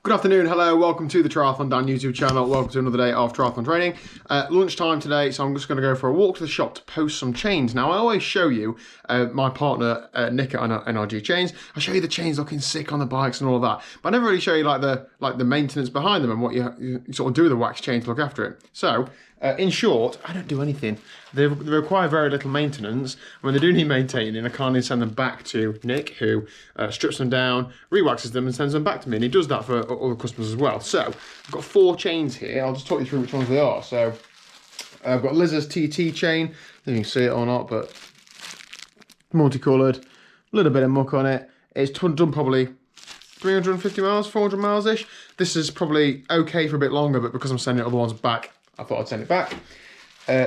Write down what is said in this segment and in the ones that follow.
Good afternoon, hello, welcome to the TriathlonDan YouTube channel, welcome to another day of triathlon training. Lunchtime today, so I'm just going to go for a walk to the shop to post some chains. Now I always show you my partner Nick at NRG Chains. I show you the chains looking sick on the bikes and all of that, but I never really show you like the maintenance behind them and what you sort of do with the wax chain to look after it. So in short, I don't do anything. They require very little maintenance. When they do need maintaining, I kindly send them back to Nick, who strips them down, re-waxes them and sends them back to me. And he does that for other customers as well. So I've got 4 chains here. I'll just talk you through which ones they are. So I've got Liz's TT chain. I don't know if you can see it or not, but multicoloured, a little bit of muck on it. It's done probably 350 miles, 400 miles-ish. This is probably okay for a bit longer, but because I'm sending other ones back, I thought I'd send it back.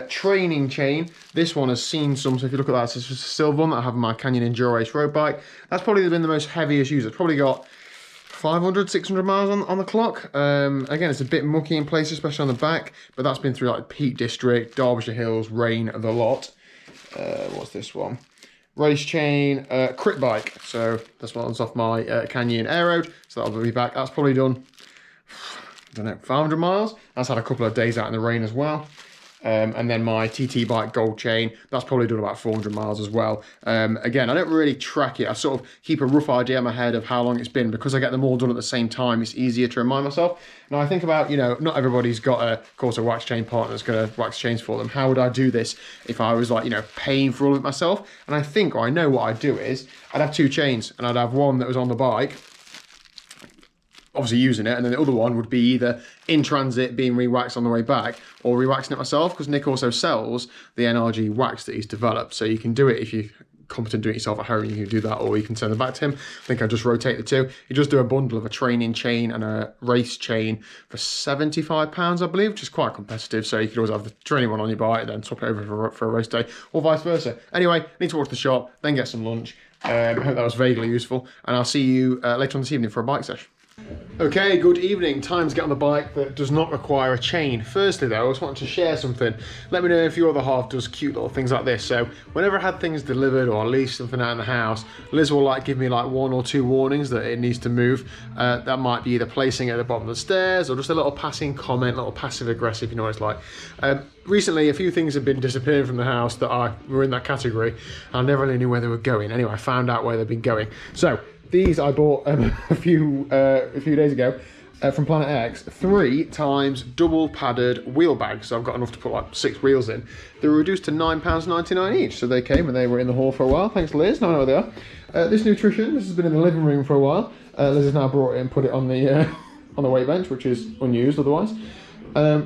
Training chain. This one has seen some, so if you look at that, it's just a silver one that I have on my Canyon Enduro Race road bike. That's probably been the most heaviest used. It's probably got 500, 600 miles on the clock. Again, it's a bit mucky in places, especially on the back, but that's been through like Peak District, Derbyshire Hills, rain, the lot. What's this one? Race chain, crit bike. So this one's off my Canyon Air Road, so that'll be back. That's probably done, I don't know, 500 miles. That's had a couple of days out in the rain as well. And then my TT bike gold chain, that's probably done about 400 miles as well. Again, I don't really track it. I sort of keep a rough idea in my head of how long it's been. Because I get them all done at the same time, it's easier to remind myself. Now I think about, you know, not everybody's got of course, a wax chain partner that's going to wax chains for them. How would I do this if I was like, you know, paying for all of it myself? And I think, or I know what I'd do is, I'd have 2 chains and I'd have one that was on the bike, obviously using it, and then the other one would be either in transit being re-waxed on the way back or re-waxing it myself, because Nick also sells the NRG wax that he's developed. So you can do it if you're competent doing it yourself at home, you can do that, or you can send them back to him. I think I just rotate the 2. You just do a bundle of a training chain and a race chain for £75, I believe, which is quite competitive. So you could always have the training one on your bike and then swap it over for a race day, or vice versa. Anyway, I need to walk to the shop, then get some lunch. I hope that was vaguely useful, and I'll see you later on this evening for a bike session. Okay, good evening. Time to get on the bike that does not require a chain. Firstly though, I just wanted to share something. Let me know if your other half does cute little things like this. So whenever I had things delivered or leave something out in the house, Liz will like give me like 1 or 2 warnings that it needs to move. That might be either placing it at the bottom of the stairs or just a little passing comment, a little passive aggressive, you know what it's like. Recently, a few things have been disappearing from the house that were in that category. I never really knew where they were going. Anyway, I found out where they've been going. So these I bought a few days ago from Planet X, 3 times double padded wheel bags. So I've got enough to put like 6 wheels in. They were reduced to £9.99 each. So they came and they were in the haul for a while. Thanks, Liz. Now I know where they are. This nutrition, this has been in the living room for a while. Liz has now brought it and put it on the weight bench, which is unused otherwise.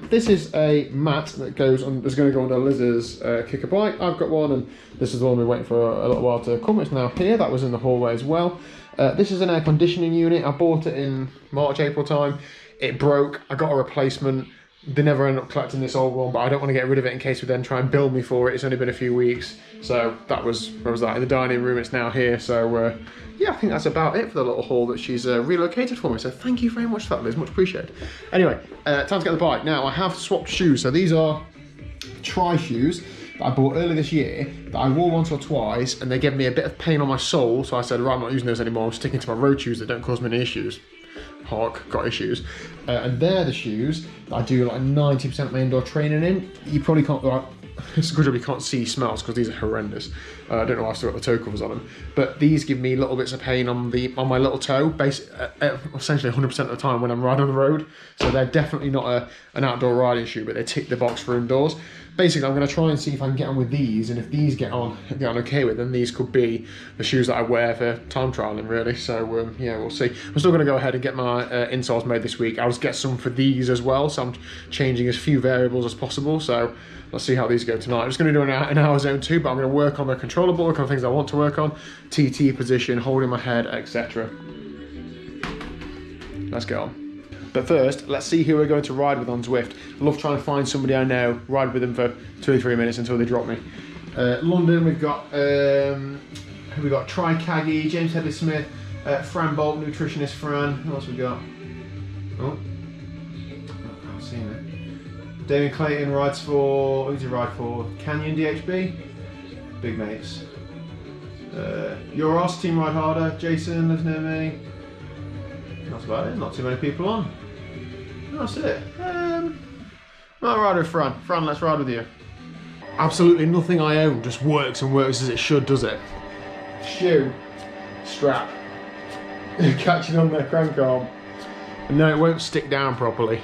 This is a mat that goes on, that's going to go under Liz's kicker bike. I've got one, and this is the one we're waiting for a little while to come. It's now here. That was in the hallway as well. This is an air conditioning unit. I bought it in March, April time. It broke. I got a replacement. They never ended up collecting this old one, but I don't want to get rid of it in case we then try and bill me for it. It's only been a few weeks. So that was, where was that? In the dining room. It's now here. So yeah, I think that's about it for the little haul that she's relocated for me. So thank you very much for that, Liz. Much appreciated. Anyway, time to get the bike. Now I have swapped shoes. So these are Tri shoes that I bought earlier this year that I wore once or twice, and they gave me a bit of pain on my sole. So I said, right, I'm not using those anymore. I'm sticking to my road shoes that don't cause me any issues. Hawk, got issues. And they're the shoes that I do like 90% of my indoor training in. You probably can't, like, it's a good job you can't see smells because these are horrendous. I don't know why I've still got the toe covers on them, but these give me little bits of pain on my little toe, essentially 100% of the time when I'm riding on the road. So they're definitely not an outdoor riding shoe, but they tick the box for indoors. Basically, I'm going to try and see if I can get on with these, and if these get on okay with, then these could be the shoes that I wear for time trialing, really. So yeah, we'll see. I'm still going to go ahead and get my insoles made this week. I'll just get some for these as well, so I'm changing as few variables as possible. So let's see how these go tonight. I'm just going to do an hour zone 2, but I'm going to work on the controllable, work on things I want to work on, TT position, holding my head, etc. Let's get on. But first, let's see who we're going to ride with on Zwift. I love trying to find somebody I know, ride with them for 2 or 3 minutes until they drop me. London, we've got who we got? Tri Caggy, James Headley Smith, Fran Bolt, nutritionist Fran. Who else we got? Oh, I can't see him. Damien Clayton rides for, who does he ride for? Canyon DHB, big mates. Your Ross, Team RideHarder, Jason lives near me. That's about it. Not too many people on. That's it. I'll ride with Fran. Fran, let's ride with you. Absolutely nothing I own just works and works as it should, does it? Shoe, strap, catching on the crank arm. And no, it won't stick down properly.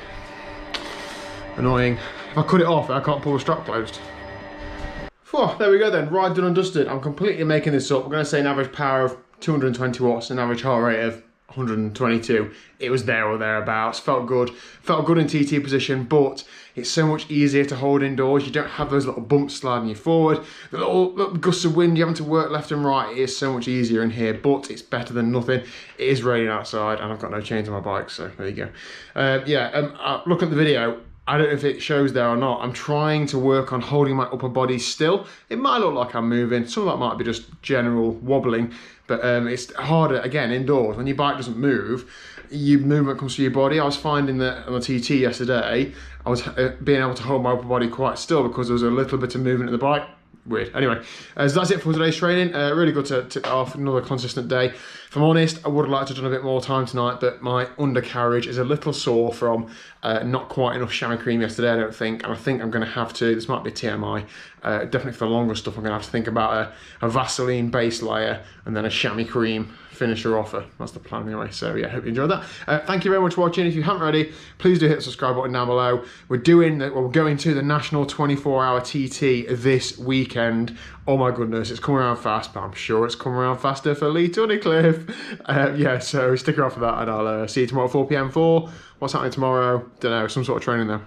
Annoying. If I cut it off, I can't pull the strap closed. Whew, there we go then, ride done and dusted. I'm completely making this up. We're going to say an average power of 220 watts, an average heart rate of 122. It was there or thereabouts. Felt good in TT position, but it's so much easier to hold indoors. You don't have those little bumps sliding you forward, the little gusts of wind. You're having to work left and right. It is so much easier in here, but it's better than nothing. It is raining outside and I've got no chains on my bike, so there you go. Look at the video. I don't know if it shows there or not. I'm trying to work on holding my upper body still. It might look like I'm moving. Some of that might be just general wobbling, but it's harder, again, indoors. When your bike doesn't move, your movement comes through your body. I was finding that on the TT yesterday, I was being able to hold my upper body quite still because there was a little bit of movement in the bike. Weird. Anyway, so that's it for today's training. Really good to tip off another consistent day. If I'm honest, I would have liked to have done a bit more time tonight, but my undercarriage is a little sore from not quite enough chamois cream yesterday, I don't think. And I think I'm going to have to, this might be TMI, definitely for the longer stuff, I'm going to have to think about a Vaseline base layer and then a chamois cream finisher offer. That's the plan anyway. So yeah, hope you enjoyed that. Thank you very much for watching. If you haven't already, please do hit the subscribe button down below. We're going to the National 24-hour TT this weekend. Oh my goodness, it's coming around fast, but I'm sure it's coming around faster for Lee Tunnicliffe. Yeah, so stick around for that, and I'll see you tomorrow at 4 PM for what's happening tomorrow. Don't know, some sort of training though.